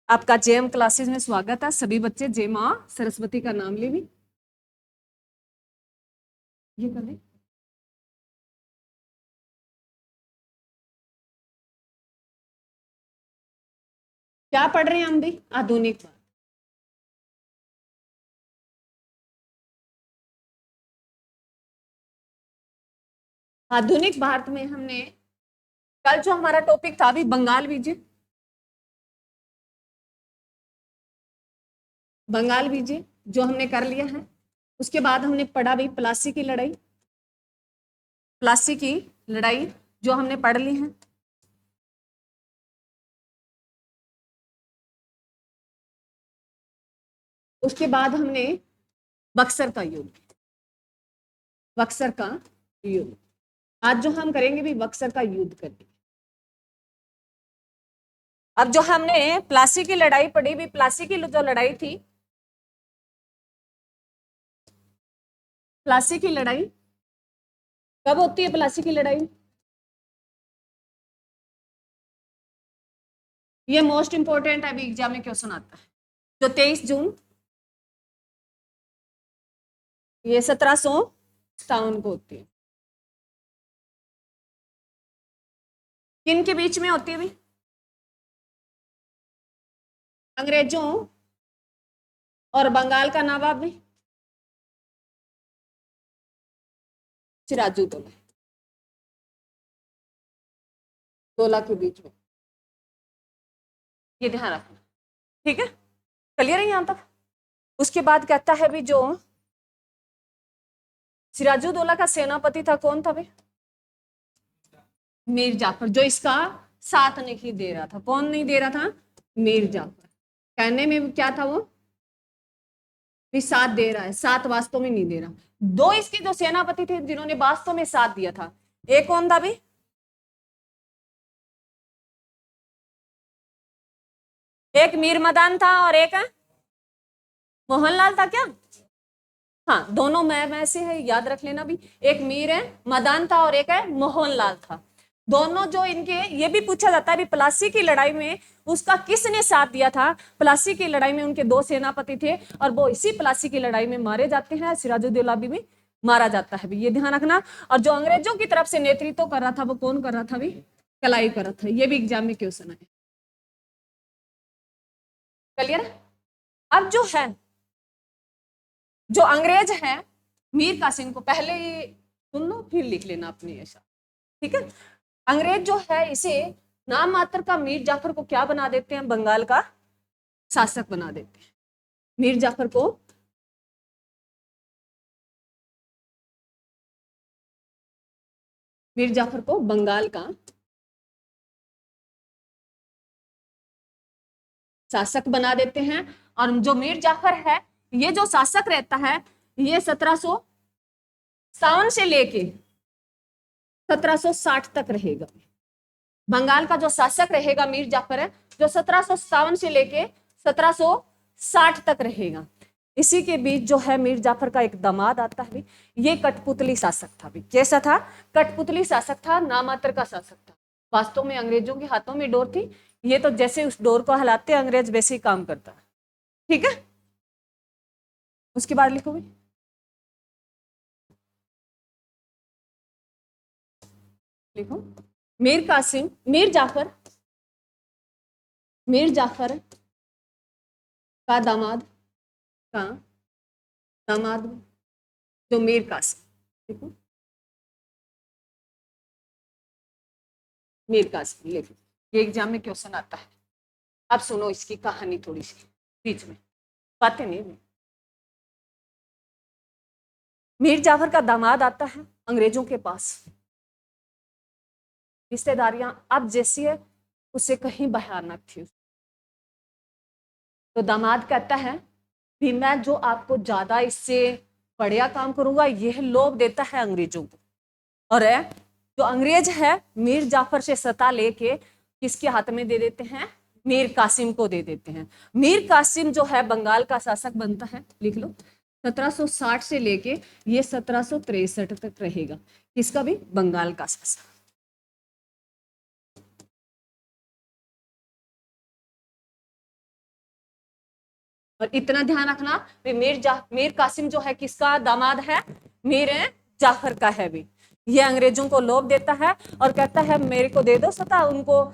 आपका JM classes में स्वागत है। सभी बच्चे जय मां सरस्वती का नाम ले भी ये कर ले। क्या पढ़ रहे हैं हम भी? आधुनिक भारत। आधुनिक भारत में हमने कल जो हमारा टॉपिक था अभी बंगाल विजय, बंगाल विजय जो हमने कर लिया है। उसके बाद हमने पढ़ा भी प्लासी की लड़ाई, प्लासी की लड़ाई जो हमने पढ़ ली है। उसके बाद हमने बक्सर का युद्ध, बक्सर का युद्ध आज जो हम करेंगे भी बक्सर का युद्ध करेंगे। अब जो हमने प्लासी की लड़ाई पढ़ी भी, प्लासी की जो लड़ाई थी, प्लासी की लड़ाई कब होती है? प्लासी की लड़ाई ये मोस्ट इंपोर्टेंट है, अभी एग्जाम में क्वेश्चन आता है। जो 23 जून ये 1757 को होती है। किन के बीच में होती है भी? अंग्रेजों और बंगाल का नवाब भी सिराजुद्दौला दौला के बीच में, ये ध्यान रखना। ठीक है, क्लियर है यहां तक? उसके बाद कहता है भी जो सिराजुद्दौला का सेनापति था कौन था भी? मीर जाफर, जो इसका साथ नहीं दे रहा था। कौन नहीं दे रहा था? मीर जाफर। कहने में क्या था वो भी साथ दे रहा है, साथ वास्तव में नहीं दे रहा। दो इसके जो सेनापति थे जिन्होंने वास्तव में साथ दिया था, एक कौन था भी? एक मीर मदान था और एक मोहनलाल था क्या? हाँ, दोनों मैं से है, याद रख लेना भी। एक मीर है मदान था और एक है मोहनलाल था। दोनों जो इनके, ये भी पूछा जाता है भी प्लासी की लड़ाई में उसका किसने साथ दिया था। प्लासी की लड़ाई में उनके दो सेनापति थे और वो इसी प्लासी की लड़ाई में मारे जाते हैं। सिराजुद्दौला भी मारा जाता है भी, ये ध्यान रखना। और जो अंग्रेजों की तरफ से नेतृत्व कर रहा था वो कौन कर रहा था भी? कलाई कर रहा था। ये भी एग्जाम में क्वेश्चन है। क्लियर? अब जो है, जो अंग्रेज है मीर कासिम को, पहले ये सुन लो फिर लिख लेना अपने ऐसा। ठीक है, अंग्रेज जो है इसे नाम मात्र का मीर जाफर को क्या बना देते हैं? बंगाल का शासक बना देते हैं। मीर जाफर को मीर जाफर को बंगाल का शासक बना देते हैं। और जो मीर जाफर है, ये जो शासक रहता है, ये 1757 से लेके 1760 तक रहेगा। बंगाल का जो शासक रहेगा मीर जाफर है, जो 1757 से लेके 1760 तक रहेगा। इसी के बीच जो है मीर जाफर का एक दामाद आता है, ये कठपुतली शासक था भी। कैसा था? कठपुतली शासक था, नामात्र का शासक था। वास्तव में अंग्रेजों के हाथों में डोर थी, ये तो जैसे उस डोर को हिलाते अंग्रेज वैसे ही काम करता है। ठीक है, उसके बाद लिखोगे लिखो मीर कासिम, मीर जाफर का दामाद, का दामाद जो मीर कासिम, देखो मीर कासिम लिखो। ये एग्जाम में क्वेश्चन आता है। अब सुनो इसकी कहानी थोड़ी सी बीच में, बातें नहीं। मीर जाफर का दामाद आता है अंग्रेजों के पास। रिश्तेदारियां अब जैसी है उससे कहीं भयानक थी। तो दामाद कहता है भी मैं जो आपको ज्यादा इससे बढ़िया काम करूंगा, यह लोभ देता है अंग्रेजों को। और जो अंग्रेज है मीर जाफर से सत्ता लेके किसके हाथ में दे देते हैं? मीर कासिम को दे देते हैं। मीर कासिम जो है बंगाल का शासक बनता है, लिख लो 1760 से लेके ये 1763 तक रहेगा। किसका भी? बंगाल का शासक। और इतना ध्यान रखना भी मीर कासिम जो है किसका दामाद है, मीर जाफर का है भी। ये अंग्रेजों को लोभ देता है और कहता है मेरे को दे दो सत्ता। उनको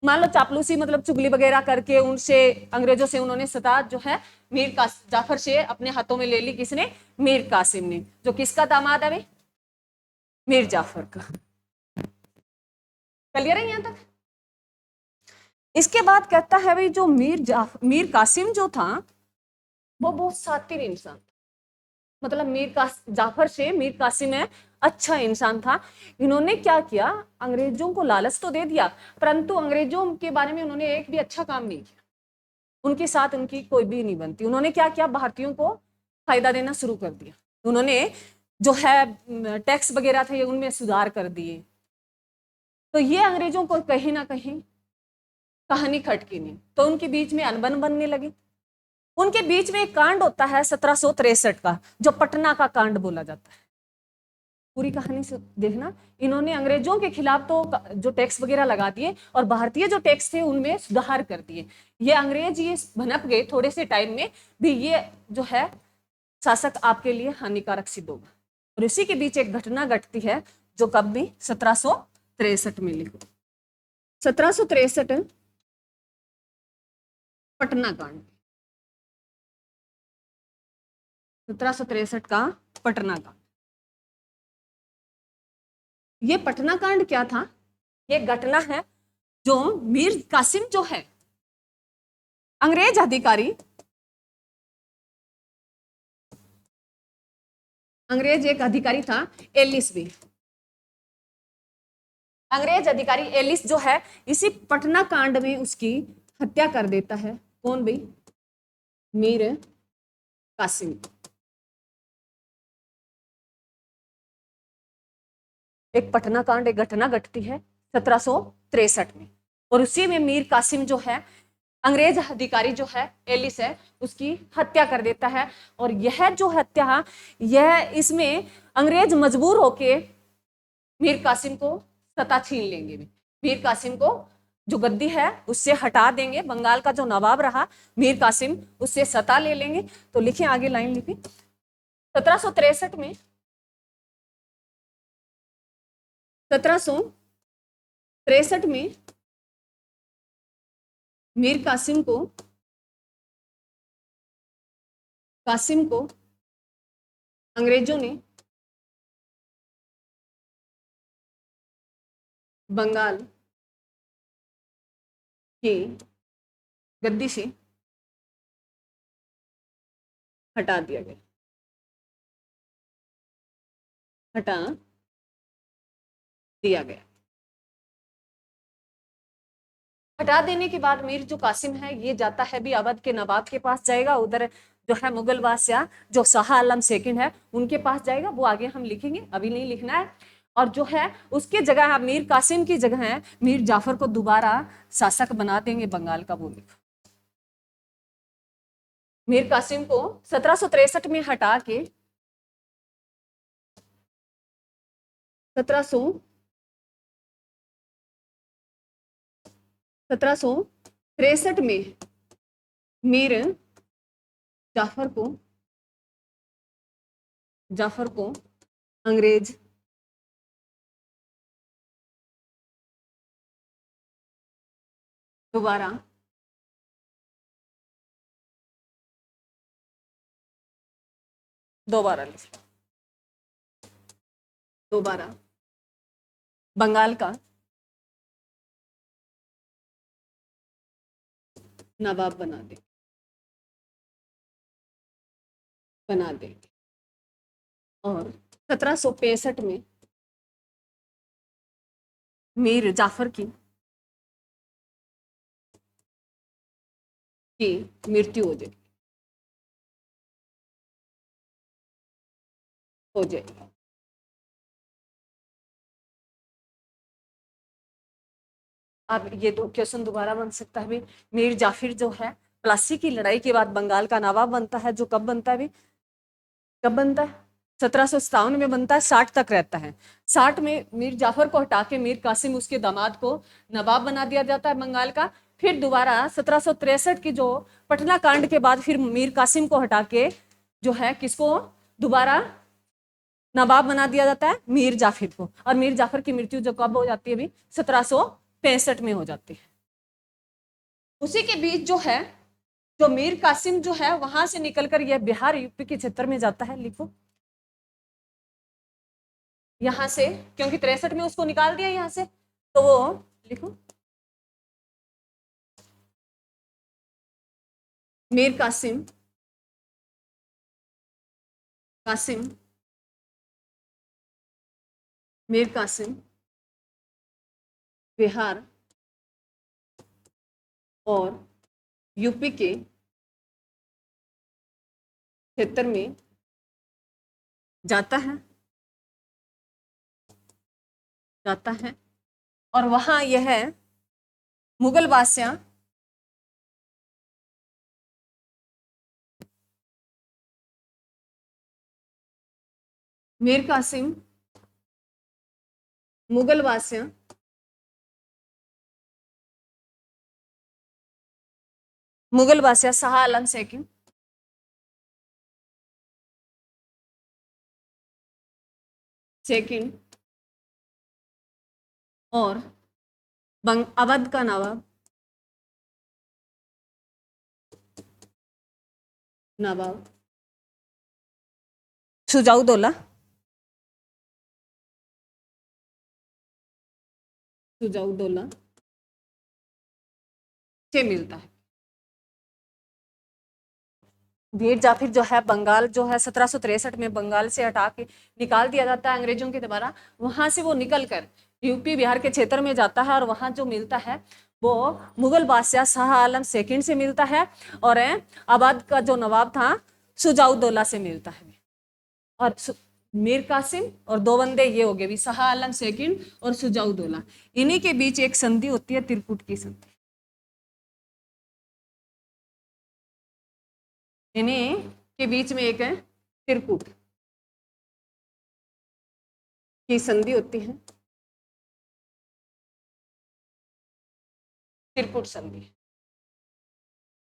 मान लो चापलूसी मतलब चुगली वगैरह करके उनसे अंग्रेजों से उन्होंने सत्ता जो है जाफर से अपने हाथों में ले ली। किसने? मीर कासिम ने, जो किसका दामाद है भाई? मीर जाफर का। क्लियर है यहां तक? इसके बाद कहता है भाई जो मीर कासिम जो था वो बहुत शातिर इंसान, मतलब जाफर से मीर कासिम है अच्छा इंसान था। इन्होंने क्या किया, अंग्रेजों को लालच तो दे दिया, परंतु अंग्रेजों के बारे में उन्होंने एक भी अच्छा काम नहीं किया। उनके साथ उनकी कोई भी नहीं बनती। उन्होंने क्या किया, भारतीयों को फायदा देना शुरू कर दिया। उन्होंने जो है टैक्स वगैरह थे उनमें सुधार कर दिए। तो ये अंग्रेजों को कहीं ना कहीं कहानी खटकी नहीं, तो उनके बीच में अनबन बनने लगी। उनके बीच में एक कांड होता है 1763 का, जो पटना का कांड बोला जाता है। पूरी कहानी से देखना, इन्होंने अंग्रेजों के खिलाफ तो जो टैक्स वगैरह लगा दिए और भारतीय जो टैक्स थे उनमें सुधार कर दिए। ये अंग्रेज ये भनक गए थोड़े से टाइम में भी, ये जो है शासक आपके लिए हानिकारक सिद्ध होगा। और इसी के बीच एक घटना घटती है जो कब में, 1763 में। लिखो 1763 पटना कांड, 1763 का पटना कांड। ये पटना कांड क्या था? ये घटना है जो मीर कासिम जो है अंग्रेज अधिकारी, अंग्रेज एक अधिकारी था एलिस भी, अंग्रेज अधिकारी एलिस जो है इसी पटना कांड में उसकी हत्या कर देता है। कौन भाई? मीर कासिम। एक पटना कांड, एक घटना घटती है 1763 में, और उसी में मीर कासिम जो है अंग्रेज अधिकारी जो है एलिस है उसकी हत्या कर देता है। और यह जो हत्या, यह इसमें अंग्रेज मजबूर होके मीर कासिम को सत्ता छीन लेंगे। मीर कासिम को जो गद्दी है उससे हटा देंगे। बंगाल का जो नवाब रहा मीर कासिम, उससे सत्ता ले लेंगे। तो लिखिए आगे लाइन लिखिए 1763 में, 1763 में मीर कासिम को अंग्रेजों ने बंगाल की गद्दी से हटा दिया गया, हटा दिया गया। हटा देने के बाद मीर जो कासिम है ये जाता है भी अवध के नवाब के पास जाएगा। उधर जो है मुगल बादशाह जो शाह आलम सेकंड है उनके पास जाएगा। वो आगे हम लिखेंगे, अभी नहीं लिखना है। और जो है उसके जगह मीर कासिम की जगह है मीर जाफर को दोबारा शासक बना देंगे बंगाल का। वो लिखो मीर कासिम को 1763 में हटा के 1763 में मीर जाफर को अंग्रेज दोबारा बंगाल का नवाब बना देंगे। और 1765 में मीर जाफर की मृत्यु हो जाएगी। अब ये दो क्वेश्चन दोबारा बन सकता है भी। मीर जाफिर जो है प्लासी की लड़ाई के बाद बंगाल का नवाब बनता है, जो कब बनता है भी, कब बनता है? 1757 में बनता है, 60 तक रहता है। 60 में मीर जाफर को हटा के मीर कासिम उसके दामाद को नवाब बना दिया जाता है बंगाल का। फिर दोबारा 1763 की जो पटना कांड के बाद फिर मीर कासिम को हटा के जो है किसको दोबारा नवाब बना दिया जाता है, मीर जाफर को। और मीर जाफर की मृत्यु जो कब हो जाती है अभी 1765 में हो जाती है। उसी के बीच जो है जो मीर कासिम जो है वहां से निकलकर यह बिहार यूपी के क्षेत्र में जाता है। लिखो यहां से, क्योंकि 63 में उसको निकाल दिया यहां से, तो वो लिखो मीर कासिम कासिम मीर कासिम बिहार और यूपी के क्षेत्र में जाता है और वहां यह मुगल बादशाह मीर कासिम मुगल बादशाह शाह आलम सेकंड और अवध का नवाब शुजाउद्दौला से मिलता है। मीर जाफर जो है बंगाल जो है 1763 में बंगाल से हटा के निकाल दिया जाता है अंग्रेजों के द्वारा। वहां से वो निकल कर यूपी बिहार के क्षेत्र में जाता है और वहां जो मिलता है वो मुगल बादशाह शाह आलम सेकंड से मिलता है और अवध का जो नवाब था शुजाउद्दौला से मिलता है। और मीर कासिम और दो बंदे ये हो गए भी, शाह आलम सेकंड और शुजाउद्दौला। इन्हीं के बीच एक संधि होती है, त्रिपुट की संधि। इन्हीं के बीच में एक है त्रिपुट की संधि होती है, त्रिपुट संधि।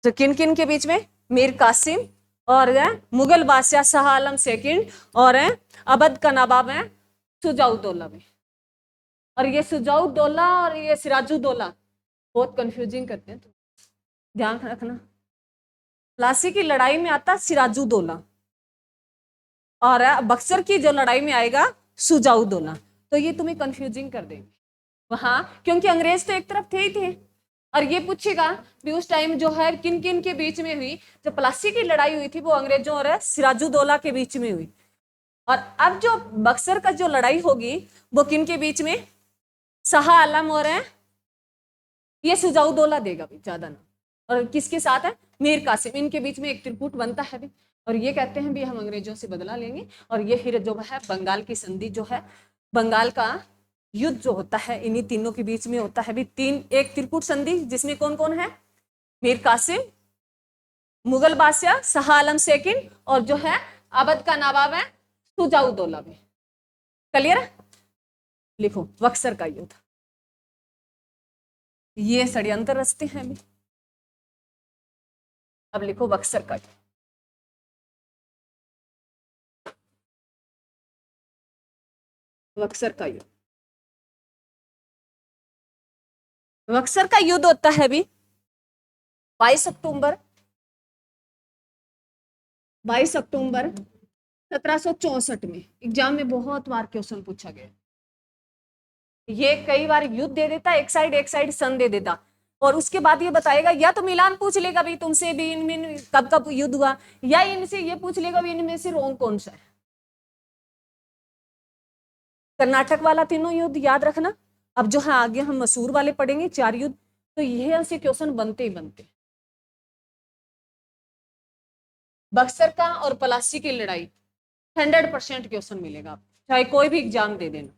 तो किन किन के बीच में? मीर कासिम और मुगल बादशाह शाह आलम सेकंड और अवध का नवाब है शुजाउद्दौला में। और ये शुजाउद्दौला और ये सिराजुद्दौला बहुत कंफ्यूजिंग करते हैं, तो ध्यान रखना। प्लासी की लड़ाई में आता सिराजुद्दौला और बक्सर की जो लड़ाई में आएगा शुजाउद्दौला, तो ये तुम्हें कंफ्यूजिंग कर देंगे वहां, क्योंकि अंग्रेज तो एक तरफ थे ही थे। और ये पूछेगा भी उस टाइम जो है किन किन के बीच में हुई। जो प्लासी की लड़ाई हुई थी वो अंग्रेजों और सिराजुद्दौला के बीच में हुई। और अब जो बक्सर का जो लड़ाई होगी वो किन के बीच में? शाह आलम और ये शुजाउद्दौला देगा भी ज्यादा ना, और किसके साथ है? मीर कासिम। इनके बीच में एक त्रिपुट बनता है भी, और ये कहते हैं भी हम अंग्रेजों से बदला लेंगे। और ये फिर जो है बंगाल की संधि जो है, बंगाल का युद्ध जो होता है इन्हीं तीनों के बीच में होता है भी। एक त्रिपुट संधि जिसमें कौन कौन है? मीर कासिम, मुगल बादशाह शाह आलम सेकंड और जो है अवध का नवाब है शुजाउद्दौला में। क्लियर? लिखो बक्सर का युद्ध, ये षड्यंत्र रचते हैं अभी। अब लिखो बक्सर का युद्ध। बक्सर का युद्ध, बक्सर का युद्ध होता है भी 22 अक्टूबर 1764 में। एग्जाम में बहुत बार क्वेश्चन पूछा गया। ये कई बार युद्ध दे देता, एक साइड सन दे देता, और उसके बाद ये बताएगा, या तो मिलान पूछ लेगा भी तुमसे भी इनमें कब कब युद्ध हुआ, या इनसे ये पूछ लेगा भी इनमें से रोंग कौन सा है। कर्नाटक वाला तीनों युद्ध याद रखना। अब जो है आगे हम मसूर वाले पढ़ेंगे 4 युद्ध, तो ये ऐसे क्वेश्चन बनते ही बनते। बक्सर का और पलासी की लड़ाई 100% क्वेश्चन मिलेगा आपको, चाहे कोई भी एग्जाम दे देना।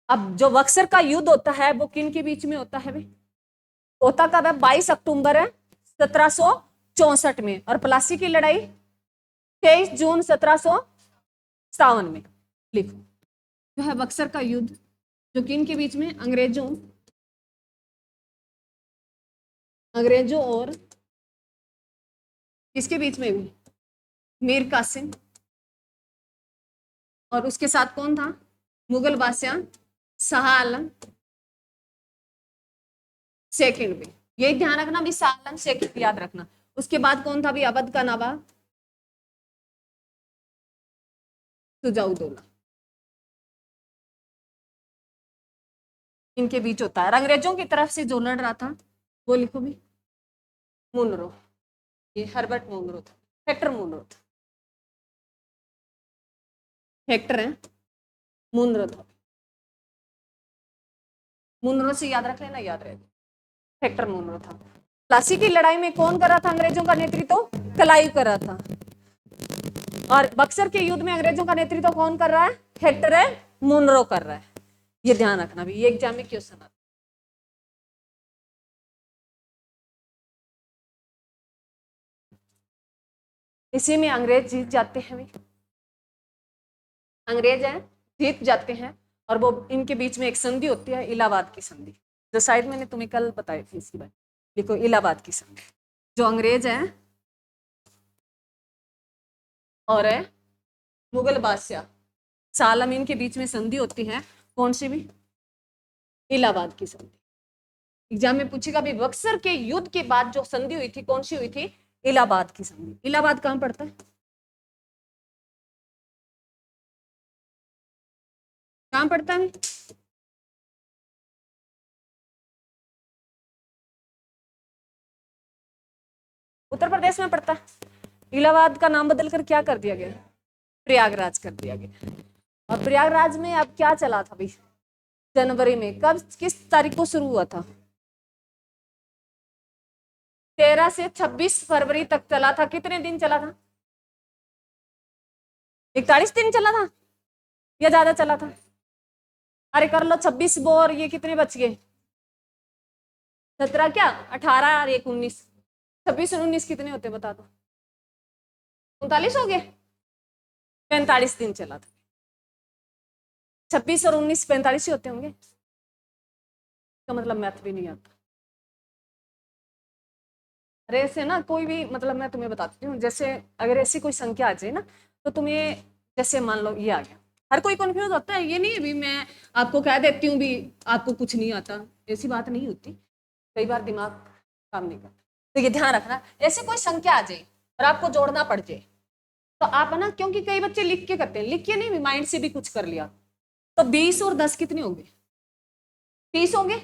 अब जो बक्सर का युद्ध होता है वो किन के बीच में होता है भाई? होता कब है? 22 अक्टूबर है 1764 में, और पलासी की लड़ाई 23 जून 1757 में। लिखो जो है बक्सर का युद्ध जो किन के बीच में? अंग्रेजों अंग्रेजों और किसके बीच में हुई? मीर कासिम, और उसके साथ कौन था? मुगल बादशाह शाह आलम सेकंड भी। यही ध्यान रखना भी, शाह आलम सेकंड याद रखना। उसके बाद कौन था भी? अवध का नवाब सुजाउद्दौला। इनके बीच होता है। अंग्रेजों की तरफ से जो लड़ रहा था वो लिखो भी, मुनरो। ये हर्बर्ट मुनरो था, हेक्टर मुनरो था। हेक्टर है, मुनरो था। मुनरो से याद रख लेना, याद रहे। हेक्टर मुनरो था। प्लासी की लड़ाई में कौन कर रहा था अंग्रेजों का नेतृत्व? क्लाइव कर रहा था। और बक्सर के युद्ध में अंग्रेजों का नेतृत्व कौन कर रहा है? हेक्टर है मुनरो कर रहा है। ये ध्यान रखना भी, ये एग्जाम में क्वेश्चन आता है। इसी में अंग्रेज जीत जाते हैं भी। अंग्रेज हैं, जीत जाते हैं, और वो इनके बीच में एक संधि होती है, इलाहाबाद की संधि, जो शायद मैंने तुम्हें कल बताई थी इसकी बात। देखो, इलाहाबाद की संधि, जो अंग्रेज हैं और है मुगल बादशाह शाह आलम, इनके बीच में संधि होती है। कौन सी भी? इलाहाबाद की संधि। एग्जाम में पूछेगा भी, बक्सर के युद्ध के बाद जो संधि हुई थी कौन सी हुई थी? इलाहाबाद की संधि। इलाहाबाद कहां पड़ता है? कहां पड़ता है? उत्तर प्रदेश में पड़ता है। इलाहाबाद का नाम बदलकर क्या कर दिया गया? प्रयागराज कर दिया गया। और प्रयागराज में अब क्या चला था भाई? जनवरी में, कब किस तारीख को शुरू हुआ था? 13 से 26 फरवरी तक चला था। कितने दिन चला था? 41 दिन चला था या ज्यादा चला था? अरे कर लो, 26 बोर ये कितने बच गए? 17 क्या 18 और 1 19, 26 और 19 कितने होते बता दो? 39 हो गए। 45 दिन चला था। 26 और 19 45 ही होते होंगे। इसका मतलब मैथ भी नहीं आता। अरे ऐसे ना, कोई भी मतलब मैं तुम्हें बताती हूँ, जैसे अगर ऐसी कोई संख्या आ जाए ना, तो तुम्हें जैसे मान लो ये आ गया, हर कोई कंफ्यूज होता है। ये नहीं है भी मैं आपको कह देती हूँ भी आपको कुछ नहीं आता, ऐसी बात नहीं होती। कई बार दिमाग काम नहीं करता। तो ये ध्यान रखना, ऐसे कोई संख्या आ जाए और आपको जोड़ना पड़ जाए, तो आप है ना, क्योंकि कई बच्चे लिख के करते हैं, लिख के नहीं, माइंड से भी कुछ कर लिया, तो 20 और 10 कितने होंगे? 30 होंगे।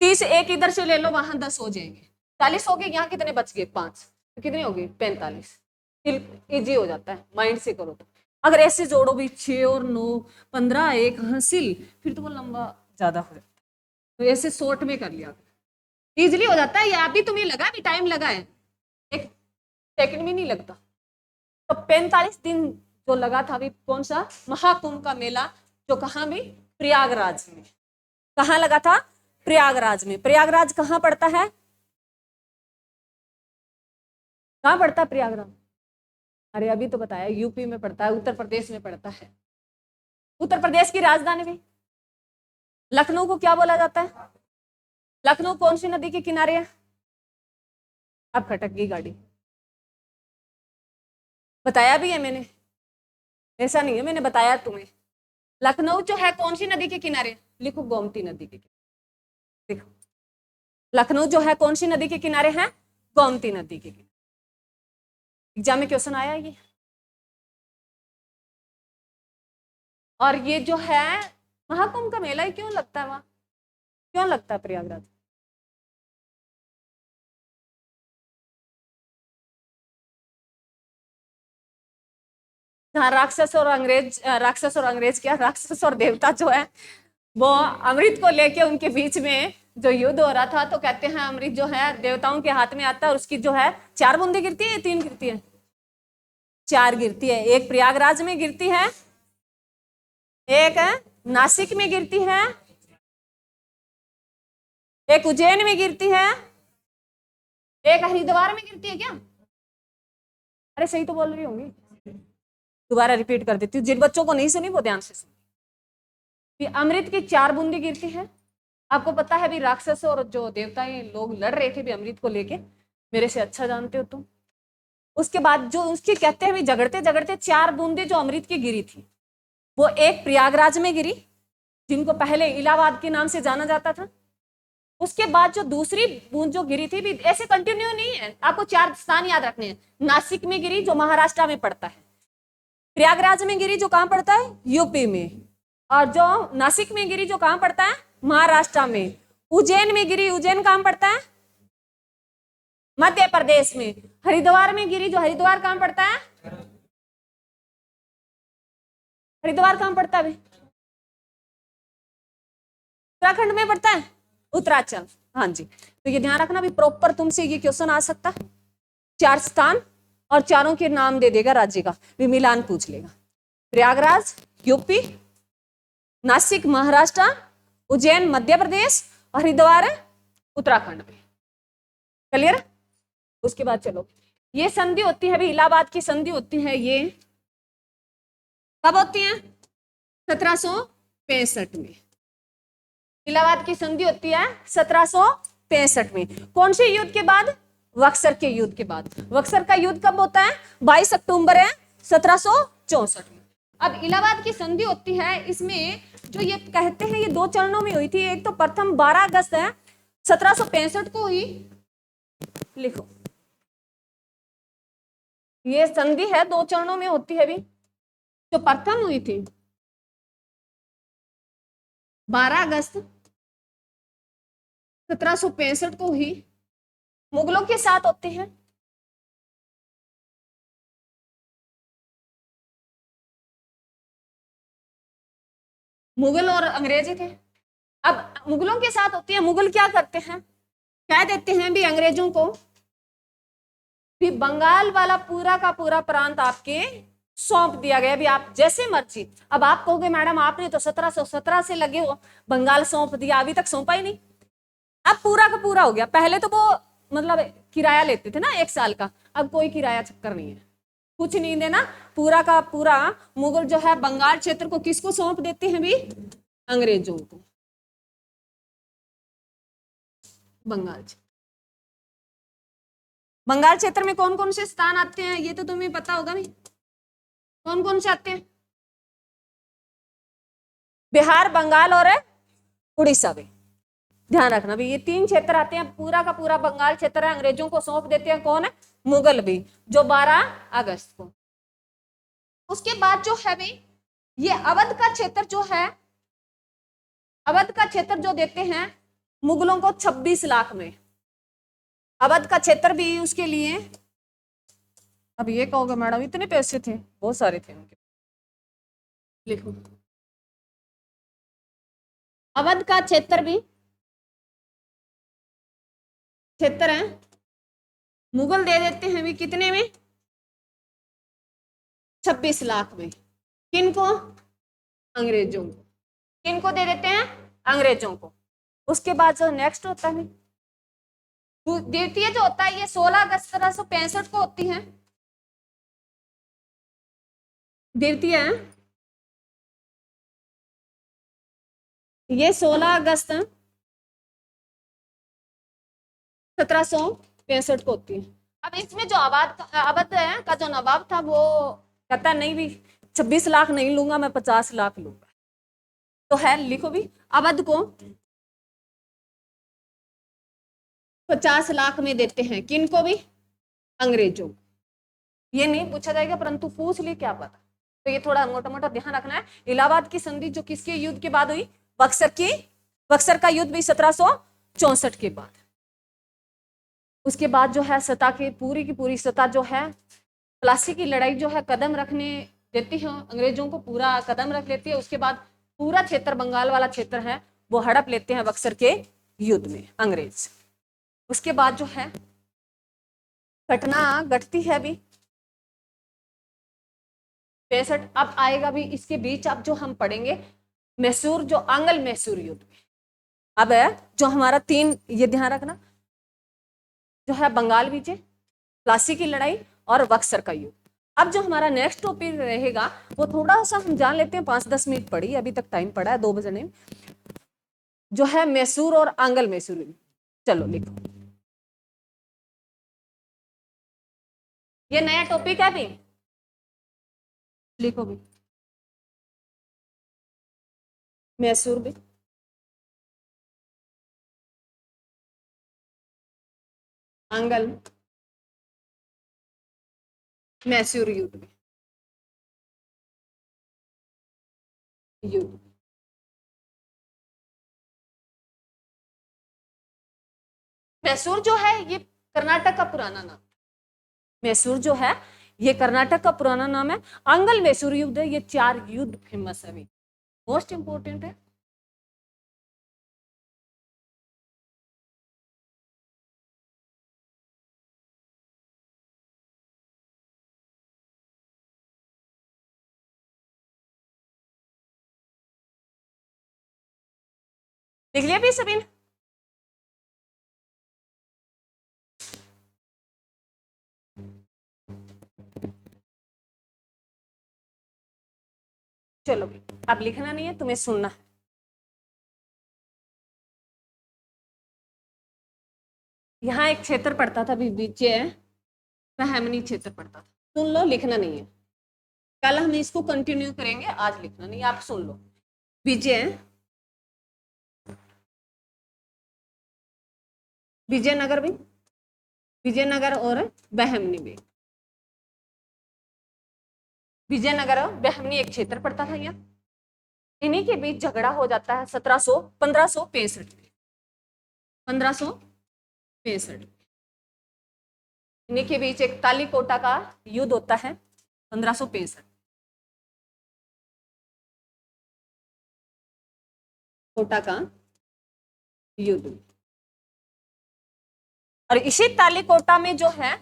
30 एक इधर से ले लो, वहां 10 हो जाएंगे। 40 हो गए, यहाँ कितने बच गए? 5, तो कितने हो गए? 45। इजी हो जाता है, माइंड से करो तो। अगर ऐसे जोड़ो भी 6 और 9 15 एक हासिल, फिर तो वो लंबा ज्यादा हो जाता है। तो ऐसे शॉर्ट में कर लिया, इजिली हो जाता है। ये अभी तुम्हें लगा भी टाइम लगा है, एक सेकंड भी नहीं लगता। तो 45 दिन जो लगा था, अभी कौन सा? महाकुंभ का मेला, जो कहाँ भी? प्रयागराज में। कहाँ लगा था? प्रयागराज में। प्रयागराज कहाँ पड़ता है? कहाँ पड़ता है प्रयागराज? अरे अभी तो बताया, यूपी में पड़ता है, उत्तर प्रदेश में पड़ता है। उत्तर प्रदेश की राजधानी भी। लखनऊ को क्या बोला जाता है? लखनऊ कौन सी नदी के किनारे है? अब खटक गई गाड़ी। बताया भी है मैंने, ऐसा नहीं है मैंने बताया तुम्हें। लखनऊ जो है कौन सी नदी के किनारे? लिखो, गोमती नदी के किनारे। देखो, लखनऊ जो है कौन सी नदी के किनारे है? गोमती नदी के किनारे। एग्जाम में क्वेश्चन आया ये। और ये जो है महाकुंभ का मेला ही क्यों लगता है वहां? क्यों लगता है प्रयागराज? जहाँ राक्षस और अंग्रेज क्या, राक्षस और देवता जो है, वो अमृत को लेके उनके बीच में जो युद्ध हो रहा था, तो कहते हैं अमृत जो है देवताओं के हाथ में आता है, और उसकी जो है 4 बूंदे गिरती है, 3 गिरती है? 4 गिरती है। एक प्रयागराज में गिरती है, एक है नासिक में गिरती है, एक उज्जैन में गिरती है, एक हरिद्वार में गिरती है क्या? अरे सही तो बोल रही होंगी। दोबारा रिपीट कर देती हूँ, जिन बच्चों को नहीं सुनी वो ध्यान से सुनी। अमृत की 4 बूंदी गिरती है, आपको पता है अभी राक्षस और जो देवताएं लोग लड़ रहे थे भी अमृत को लेके, मेरे से अच्छा जानते हो तुम। उसके बाद जो उसकी कहते हैं भी झगड़ते झगड़ते 4 बूंदे जो अमृत की गिरी थी, वो एक प्रयागराज में गिरी, जिनको पहले इलाहाबाद के नाम से जाना जाता था। उसके बाद जो दूसरी बूंद जो गिरी थी भी ऐसे कंटिन्यू नहीं है, आपको 4 स्थान याद रखने हैं। नासिक में गिरी जो महाराष्ट्र में पड़ता है, प्रयागराज में गिरी जो कहां पड़ता है यूपी में, और जो नासिक में गिरी जो कहां पड़ता है महाराष्ट्र में, उज्जैन में गिरी, उज्जैन कहां पड़ता है मध्य प्रदेश में, हरिद्वार में गिरी जो हरिद्वार कहां पड़ता है, हरिद्वार कहां पड़ता है, उत्तराखंड में पड़ता है, उत्तरांचल। हाँ जी, तो ये ध्यान रखना भी, प्रॉपर तुमसे ये क्वेश्चन आ सकता है। 4 स्थान और चारों के नाम दे देगा राज्य का, भी मिलान पूछ लेगा। प्रयागराज यूपी, नासिक महाराष्ट्र, उज्जैन मध्य प्रदेश, हरिद्वार उत्तराखंड में। क्लियर? उसके बाद चलो, ये संधि होती है अभी, इलाहाबाद की संधि होती है, ये कब होती है 1765 में। इलाहाबाद की संधि होती है 1765 में। कौन से युद्ध के बाद? बक्सर के युद्ध के बाद। बक्सर का युद्ध कब होता है? 22 अक्टूबर है 1764 में। अब इलाहाबाद की संधि होती है, इसमें जो ये कहते हैं ये 2 चरणों में हुई थी। एक तो प्रथम 12 अगस्त है 1765 को हुई, लिखो ये संधि है 2 चरणों में होती है। भी जो प्रथम हुई थी 12 अगस्त 1765 को हुई, मुगलों के साथ होते हैं। मुगल और अंग्रेजी थे। अब मुगलों के साथ होती है, मुगल क्या करते हैं, कह देते हैं भी अंग्रेजों को भी बंगाल वाला पूरा का पूरा प्रांत आपके सौंप दिया गया, भी आप जैसे मर्जी। अब आप कहोगे मैडम आपने तो 1717 से लगे हो, बंगाल सौंप दिया, अभी तक सौंपा ही नहीं। अब पूरा का पूरा हो गया। पहले तो वो मतलब किराया लेते थे ना 1 साल का, अब कोई किराया चक्कर नहीं है, कुछ नहीं देना, पूरा का पूरा मुगल जो है बंगाल क्षेत्र को किसको सौंप देते हैं भी? अंग्रेजों को। बंगाल क्षेत्र में कौन कौन से स्थान आते हैं ये तो तुम्हें पता होगा भी, कौन कौन से आते हैं? बिहार, बंगाल और उड़ीसा भी। ध्यान रखना भी, ये 3 क्षेत्र आते हैं। पूरा का पूरा बंगाल क्षेत्र है, अंग्रेजों को सौंप देते हैं। कौन है? मुगल भी, जो 12 अगस्त को। उसके बाद जो है भी ये अवध का क्षेत्र जो है, अवध का क्षेत्र जो देते हैं मुगलों को 26 लाख में। अवध का क्षेत्र भी उसके लिए, अब ये कहोगे मैडम इतने पैसे थे, बहुत सारे थे उनके। लिखो अवध का क्षेत्र भी क्षेत्र है, मुगल दे देते हैं भी कितने में? 26 लाख में। किनको? अंग्रेजों को। किनको दे देते हैं? अंग्रेजों को। उसके बाद जो नेक्स्ट होता है द्वितीय जो होता है, ये 16 अगस्त 1765 को होती है द्वितीय। ये 16 अगस्त 1765 को होती है। अब इसमें जो अवध है का जो नवाब था वो कहता नहीं भी 26 लाख नहीं लूंगा, मैं 50 लाख लूंगा। तो है, लिखो भी अवध को 50 लाख में देते हैं। किनको भी? अंग्रेजों को। ये नहीं पूछा जाएगा परंतु पूछ ले क्या पता, तो ये थोड़ा मोटा मोटा ध्यान रखना है। इलाहाबाद की संधि जो किसके युद्ध के बाद हुई? बक्सर का युद्ध भी 1764 के बाद। उसके बाद जो है सत्ता की पूरी सत्ता जो है, प्लासी की लड़ाई जो है कदम रखने देती है अंग्रेजों को, पूरा कदम रख लेती है। उसके बाद पूरा क्षेत्र बंगाल वाला क्षेत्र है वो हड़प लेते हैं बक्सर के युद्ध में अंग्रेज। उसके बाद जो है घटना घटती है भी 65। अब आएगा भी इसके बीच, अब जो हम पढ़ेंगे मैसूर, जो आंग्ल मैसूर युद्ध। अब है जो हमारा 3, ये ध्यान रखना, जो है बंगाल विजय, प्लासी की लड़ाई और बक्सर का युद्ध। अब जो हमारा नेक्स्ट टॉपिक रहेगा वो थोड़ा सा हम जान लेते हैं, 5-10 मिनट पड़ी, अभी तक टाइम पड़ा है 2 बजे नहीं। जो है मैसूर और आंगल मैसूर युद्ध। चलो लिखो, ये नया टॉपिक है भी, लिखो भी मैसूर भी, आंगल मैसूर युद्ध भी, युद्ध। मैसूर जो है ये कर्नाटक का पुराना नाम, मैसूर जो है ये कर्नाटक का पुराना नाम है। आंगल मैसूर युद्ध है, ये 4 युद्ध फेमस है, मोस्ट इंपोर्टेंट है। लिख लिया भी सभी ने? चलो अब लिखना नहीं है, तुम्हें सुनना है। यहाँ एक क्षेत्र पड़ता था, विजय बहमनी क्षेत्र पड़ता था, सुन लो, लिखना नहीं है। कल हम इसको कंटिन्यू करेंगे, आज लिखना नहीं, आप सुन लो। विजयनगर भी, विजयनगर और बहमनी भी, विजयनगर और बहमनी एक क्षेत्र पड़ता था यहाँ। इन्हीं के बीच झगड़ा हो जाता है 1565 में, 1565 इन्हीं के बीच एक तालीकोटा का युद्ध होता है 1565। कोटा का युद्ध, और इसी तालीकोटा में जो है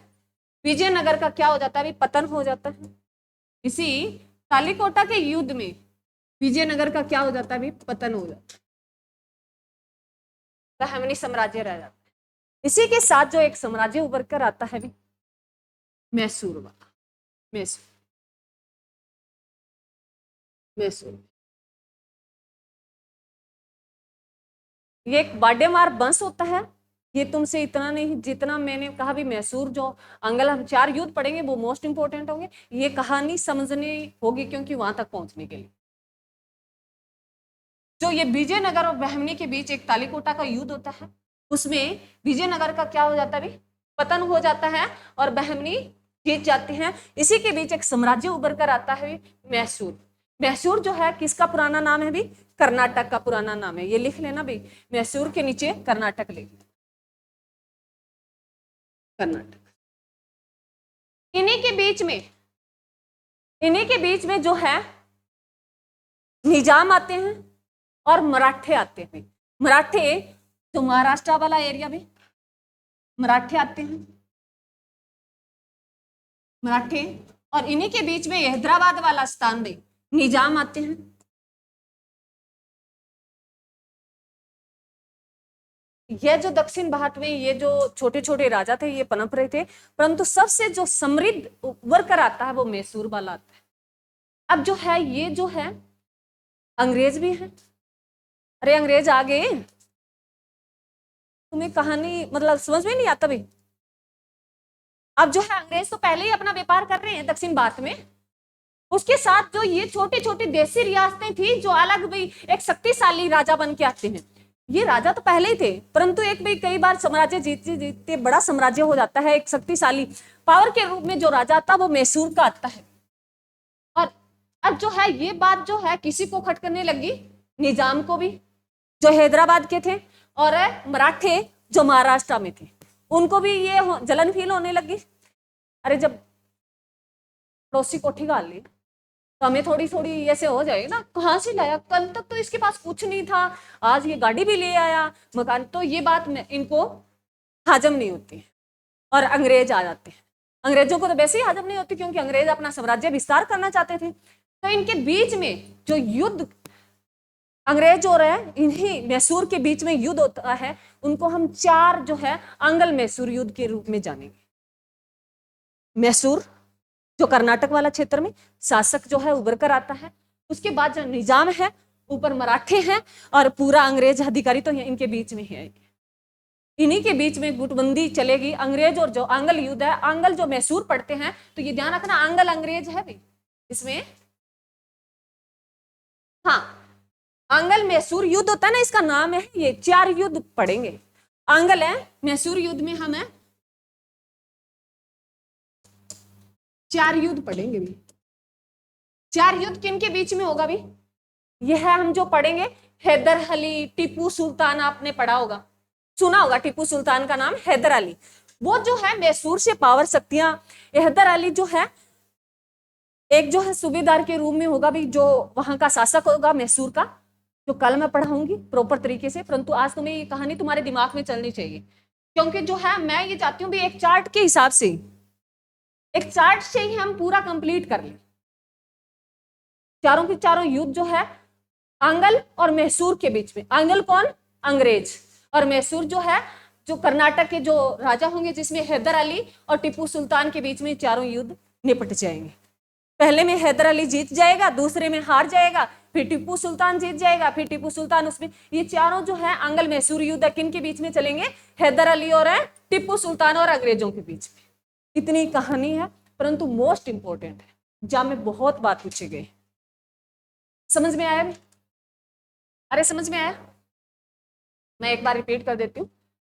विजयनगर का क्या हो जाता है, पतन हो जाता है। इसी तालीकोटा के युद्ध में विजयनगर का क्या हो जाता है, पतन हो जाता है, बहमनी साम्राज्य रह जाता है। इसी के साथ जो एक साम्राज्य उभर कर आता है भी, मैसूर वाला, मैसूर, मैसूर। ये एक बाडेमार वंश होता है। ये तुमसे इतना नहीं, जितना मैंने कहा भी मैसूर जो अंगल हम 4 युद्ध पढ़ेंगे वो मोस्ट इंपोर्टेंट होंगे, ये कहानी समझनी होगी क्योंकि वहां तक पहुंचने के लिए। जो ये विजयनगर और बहमनी के बीच एक तालीकोटा का युद्ध होता है, उसमें विजयनगर का क्या हो जाता है, पतन हो जाता है और बहमनी जीत जाती हैं। इसी के बीच एक साम्राज्य उभर कर आता है मैसूर। मैसूर जो है किसका पुराना नाम है भी, कर्नाटक का पुराना नाम है, ये लिख लेना भी, मैसूर के नीचे कर्नाटक लिख, कर्नाटक। इन्हीं के बीच में जो है निजाम आते हैं और मराठे आते हैं। मराठे जो महाराष्ट्र वाला एरिया भी, मराठे आते हैं, मराठे, और इन्हीं के बीच में हैदराबाद वाला स्थान भी निजाम आते हैं। यह जो दक्षिण भारत में ये जो छोटे छोटे राजा थे ये पनप रहे थे, परंतु सबसे जो समृद्ध उभर कर आता है वो मैसूर वाला आता है। अब जो है ये जो है अंग्रेज भी है, अरे अंग्रेज आ गए, तुम्हें कहानी मतलब समझ में नहीं आता भाई। अब जो है अंग्रेज तो पहले ही अपना व्यापार कर रहे हैं दक्षिण भारत में, उसके साथ जो ये छोटी छोटी देसी रियासतें थी जो अलग भाई एक शक्तिशाली राजा बन के आते हैं। ये राजा तो पहले ही थे, परंतु एक भाई कई बार साम्राज्य जीतते जीतते बड़ा साम्राज्य हो जाता है, एक शक्तिशाली पावर के रूप में जो राजा आता है वो मैसूर का आता है। और अब जो है ये बात जो है किसी को खटकने लगी, निजाम को भी जो हैदराबाद के थे, और मराठे जो महाराष्ट्र में थे उनको भी ये जलन फील होने लगी। अरे जब पड़ोसी कोठी गाल ली तो हमें थोड़ी थोड़ी ऐसे हो जाएगी ना, कहाँ से लाया, कल तक तो इसके पास कुछ नहीं था, आज ये गाड़ी भी ले आया, मकान, तो ये बात इनको हाजम नहीं होती और अंग्रेज आ जाते हैं। अंग्रेजों को तो वैसे ही हाजम नहीं होती क्योंकि अंग्रेज अपना साम्राज्य विस्तार करना चाहते थे। तो इनके बीच में जो युद्ध अंग्रेज और है इन्हीं मैसूर के बीच में युद्ध होता है, उनको हम 4 जो है आंगल मैसूर युद्ध के रूप में जानेंगे। मैसूर जो कर्नाटक वाला क्षेत्र में शासक जो है उभर कर आता है, उसके बाद जो निजाम है ऊपर मराठे हैं और पूरा अंग्रेज अधिकारी तो इनके बीच में है। इन्हीं के बीच में गुटबंदी चलेगी। अंग्रेज और जो आंग्ल युद्ध है, आंग्ल जो मैसूर पढ़ते हैं तो ये ध्यान रखना आंग्ल अंग्रेज है भी इसमें। हाँ, आंग्ल मैसूर युद्ध होता है ना, इसका नाम है ये। 4 युद्ध पढ़ेंगे। आंग्ल है, मैसूर युद्ध में हम है 4 युद्ध पढ़ेंगे भी। 4 युद्ध किन के बीच में होगा भी? यह है हम जो पढ़ेंगे। हैदर अली, टीपू सुल्तान, आपने पढ़ा होगा, सुना होगा टीपू सुल्तान का नाम, हैदर अली। वो जो है मैसूर से पावर शक्तियां, हैदर अली जो है एक जो है सूबेदार के रूप में होगा भी, जो वहां का शासक होगा मैसूर का, जो कल मैं पढ़ाऊंगी प्रॉपर तरीके से। परंतु आज तुम्हें ये कहानी तुम्हारे दिमाग में चलनी चाहिए, क्योंकि जो है मैं ये चाहती हूँ भी एक चार्ट के हिसाब से, एक चार्ट से ही हम पूरा कंप्लीट कर लें। चारों के चारों युद्ध जो है आंग्ल और मैसूर के बीच में। आंग्ल कौन? अंग्रेज। और मैसूर जो है जो कर्नाटक के जो राजा होंगे, जिसमें हैदर अली और टीपू सुल्तान के बीच में चारों युद्ध निपट जाएंगे। पहले में हैदर अली जीत जाएगा, दूसरे में हार जाएगा, फिर टीपू सुल्तान जीत जाएगा, फिर टीपू सुल्तान उसमें। ये चारों जो है आंग्ल मैसूर युद्ध किन के बीच में चलेंगे? हैदर अली और टीपू सुल्तान और अंग्रेजों के बीच में। इतनी कहानी है, परंतु मोस्ट इंपॉर्टेंट है, जहां में बहुत बात पूछी गई। समझ में आया? अरे समझ में आया? मैं एक बार रिपीट कर देती हूँ।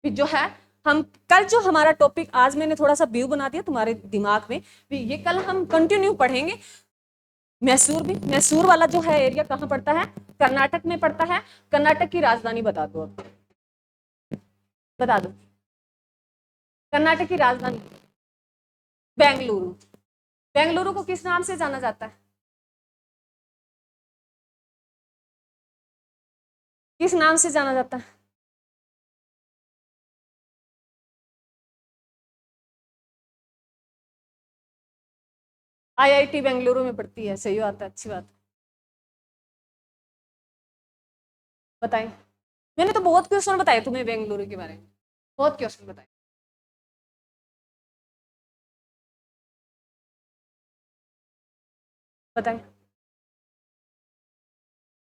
फिर जो है हम कल जो हमारा टॉपिक, आज मैंने थोड़ा सा व्यू बना दिया तुम्हारे दिमाग में, ये कल हम कंटिन्यू पढ़ेंगे। मैसूर भी, मैसूर वाला जो है एरिया कहाँ पड़ता है? कर्नाटक में पड़ता है। कर्नाटक की राजधानी बता दो, अब बता दो। कर्नाटक की राजधानी बेंगलुरु। बेंगलुरु को किस नाम से जाना जाता है? किस नाम से जाना जाता है? आईआईटी बेंगलुरु में पढ़ती है, सही बात है, अच्छी बात। बताएं। मैंने तो बहुत क्वेश्चन बताए तुम्हें बेंगलुरु के बारे में, बहुत क्वेश्चन बताए। बताएं।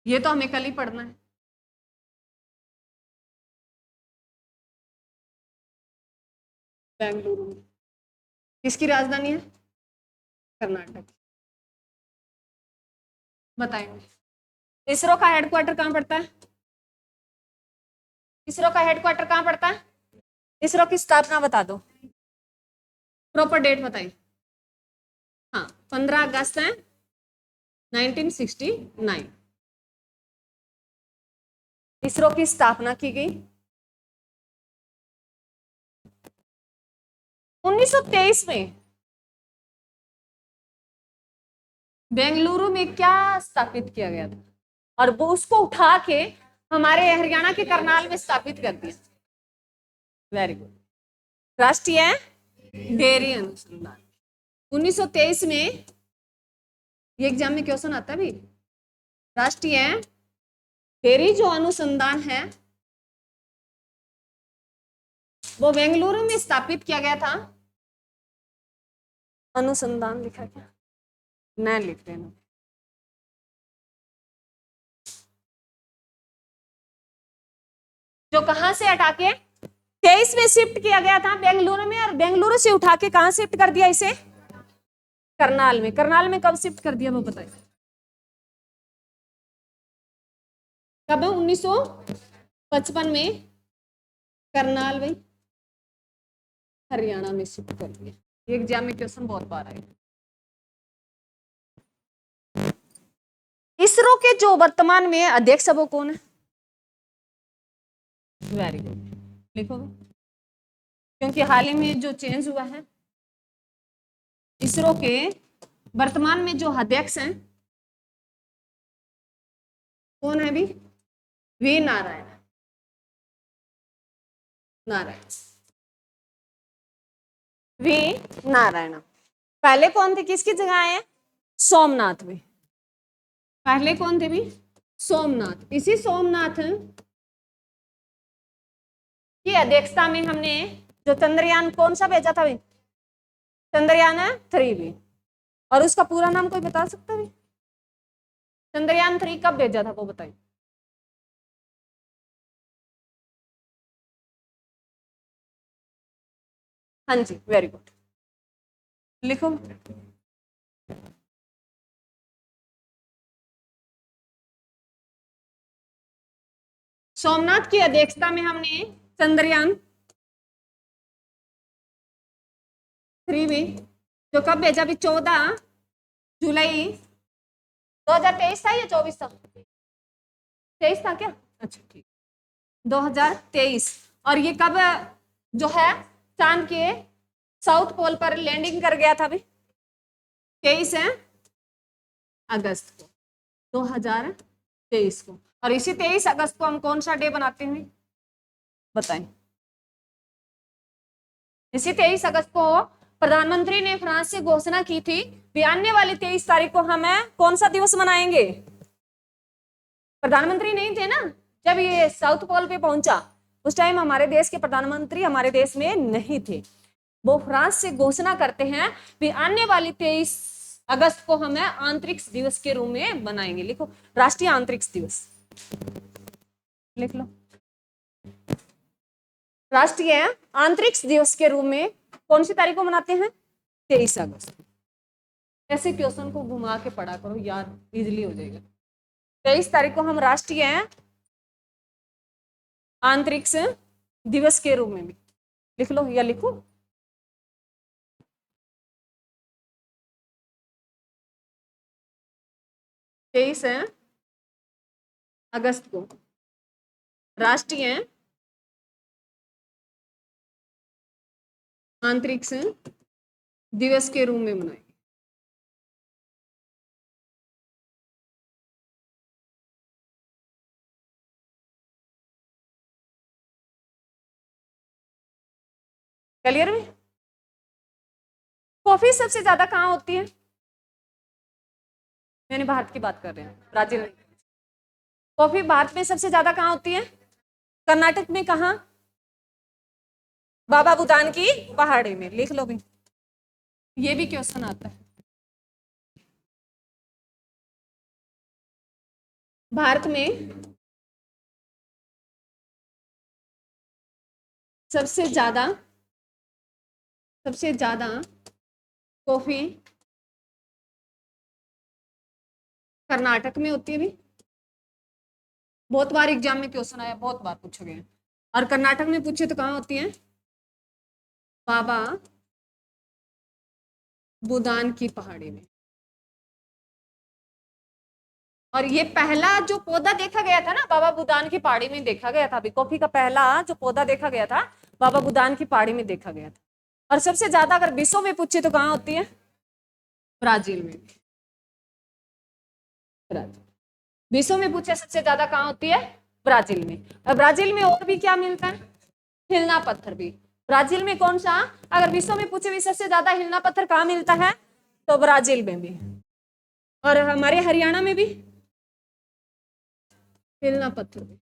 ये तो हमें कल ही पढ़ना है। बेंगलुरु किसकी राजधानी है? कर्नाटक। बताएंगे। इसरो का हेडक्वार्टर कहाँ पड़ता है? इसरो का हेडक्वार्टर कहाँ पड़ता है? इसरो की स्थापना बता दो, प्रॉपर डेट बताइए। हाँ, 15 अगस्त है 1969 इसरो की स्थापना की गई। 1923 में बेंगलुरु में क्या स्थापित किया गया था, और वो उसको उठा के हमारे हरियाणा के करनाल में स्थापित कर दिया। Very good. राष्ट्रीय डेयरी अनुसंधान। 1923 में ये एग्जाम में क्वेश्चन आता है भी। राष्ट्रीय डेयरी जो अनुसंधान है वो बेंगलुरु में स्थापित किया गया था। अनुसंधान लिखा क्या? न लिख देना। जो कहां से हटा के 23 में शिफ्ट किया गया था बेंगलुरु में, और बेंगलुरु से उठा के कहां शिफ्ट कर दिया इसे? करनाल में। करनाल में कब शिफ्ट कर दिया वो बताइए? कब? 1955 में करनाल में हरियाणा में शिफ्ट कर दिया। ये एग्जाम में क्वेश्चन बहुत बार आए। इसरो के जो वर्तमान में अध्यक्ष है वो कौन है? वेरी गुड, लिखो, क्योंकि हाल ही में जो चेंज हुआ है, इसरो के वर्तमान में जो अध्यक्ष हैं कौन है भी? वी नारायण। वी नारायण। पहले कौन थे? किसकी जगह आए हैं? सोमनाथ में। पहले कौन थे भी? सोमनाथ। इसी सोमनाथ की अध्यक्षता में हमने जो चंद्रयान कौन सा भेजा था भी? चंद्रयान 3 भी। और उसका पूरा नाम कोई बता सकता है? चंद्रयान 3 कब भेजा था वो बताइए? हाँ जी, वेरी गुड, लिखो। सोमनाथ की अध्यक्षता में हमने चंद्रयान 3 भी, जो कब भेजा अभी, 14 जुलाई 2023 था या 24 था? 23 था क्या? अच्छा ठीक, 2023। और ये कब जो है चांद के साउथ पोल पर लैंडिंग कर गया था अभी? 23 है अगस्त को 2023 को। और इसी 23 अगस्त को हम कौन सा डे बनाते हैं बताएं? इसी 23 अगस्त को प्रधानमंत्री ने फ्रांस से घोषणा की थी कि आने वाली 23 तारीख को हमें कौन सा दिवस मनाएंगे। प्रधानमंत्री नहीं थे ना जब ये साउथ पोल पे पहुंचा, उस टाइम हमारे देश के प्रधानमंत्री हमारे देश में नहीं थे। वो फ्रांस से घोषणा करते हैं कि आने वाली 23 अगस्त को हमें अंतरिक्ष दिवस के रूप में बनाएंगे। लिखो, राष्ट्रीय अंतरिक्ष दिवस लिख लो। राष्ट्रीय अंतरिक्ष दिवस के रूप में कौन सी तारीख को मनाते हैं? 23 अगस्त। ऐसे क्वेश्चन को घुमा के पढ़ा करो यार, इजीली हो जाएगा। 23 तारीख को हम राष्ट्रीय अंतरिक्ष दिवस के रूप में भी लिख लो, या लिखो 23 अगस्त को राष्ट्रीय अंतरिक्ष दिवस के रूप में मनाएंगे। क्लियर में? कॉफी सबसे ज्यादा कहाँ होती है? मैंने भारत की बात कर रहे हैं, ब्राजील नहीं। कॉफी भारत में सबसे ज्यादा कहाँ होती है? कर्नाटक में। कहाँ? बाबा बुदान की पहाड़ी में। लिख लो भी, ये भी क्वेश्चन आता है। भारत में सबसे ज्यादा कॉफी कर्नाटक में होती है भी। बहुत बार एग्जाम में क्वेश्चन आया, बहुत बार पूछे गए। और कर्नाटक में पूछे तो कहाँ होती है? बाबा बुदान की पहाड़ी में। और ये पहला जो पौधा देखा गया था ना, बाबा बुदान की पहाड़ी में देखा गया था। अभी कॉफी का पहला जो पौधा देखा गया था बाबा बुदान की पहाड़ी में देखा गया था। और सबसे ज्यादा अगर विश्व में पूछे तो कहाँ होती है? ब्राजील में। विश्व में पूछे सबसे ज्यादा कहाँ होती है? ब्राजील में। और ब्राजील में और भी क्या मिलता है? हिलना पत्थर भी। ब्राजील में कौन सा, अगर विश्व में पूछे भी सबसे ज्यादा हिलना पत्थर कहाँ मिलता है, तो ब्राजील में भी। और हमारे हरियाणा में भी हिलना पत्थर भी।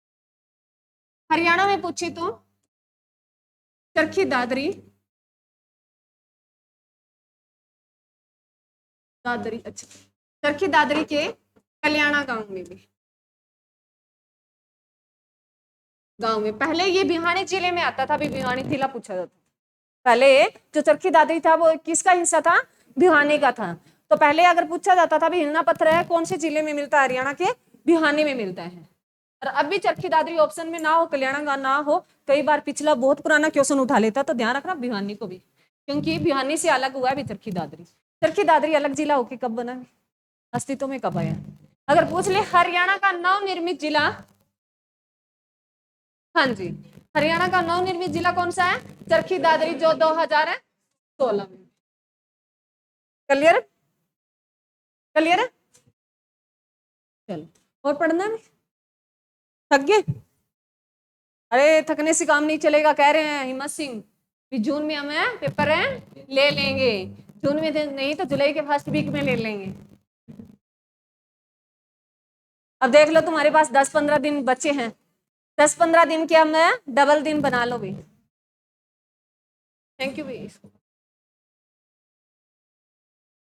हरियाणा में पूछे तो चरखी दादरी अच्छा, चरखी दादरी के कल्याणा गांव में भी। गांव में पहले ये भिवानी जिले में आता था, अभी भिवानी जिला पूछा जाता। पहले जो चरखी दादरी था वो किसका हिस्सा था? भिवानी का था। तो पहले अगर पूछा जाता था भी हिलना पत्थर है कौन से जिले में मिलता है? हरियाणा के भिवानी में मिलता है। और अब भी चरखी दादरी ऑप्शन में ना हो, कल्याणा ना हो, कई बार पिछला बहुत पुराना क्वेश्चन उठा लेता, तो ध्यान रखना भिवानी को भी, क्योंकि भिवानी से अलग हुआ है चरखी दादरी। चरखी दादरी अलग जिला होके कब बना, अस्तित्व में कब आया? अगर पूछ ले हरियाणा का नवनिर्मित जिला, हाँ जी, हरियाणा का नवनिर्मित जिला कौन सा है? चरखी दादरी, जो 2016 में। क्लियर? क्लियर है? चलो, और पढ़ना है? थक गए? अरे थकने से काम नहीं चलेगा, कह रहे हैं हिम्मत सिंह कि जून में हमें पेपर है ले लेंगे। जून में नहीं तो जुलाई के फर्स्ट वीक में ले लेंगे। अब देख लो तुम्हारे पास 10-15 दिन बचे हैं, 10-15 दिन के हम डबल दिन बना लो भी। थैंक यू भी।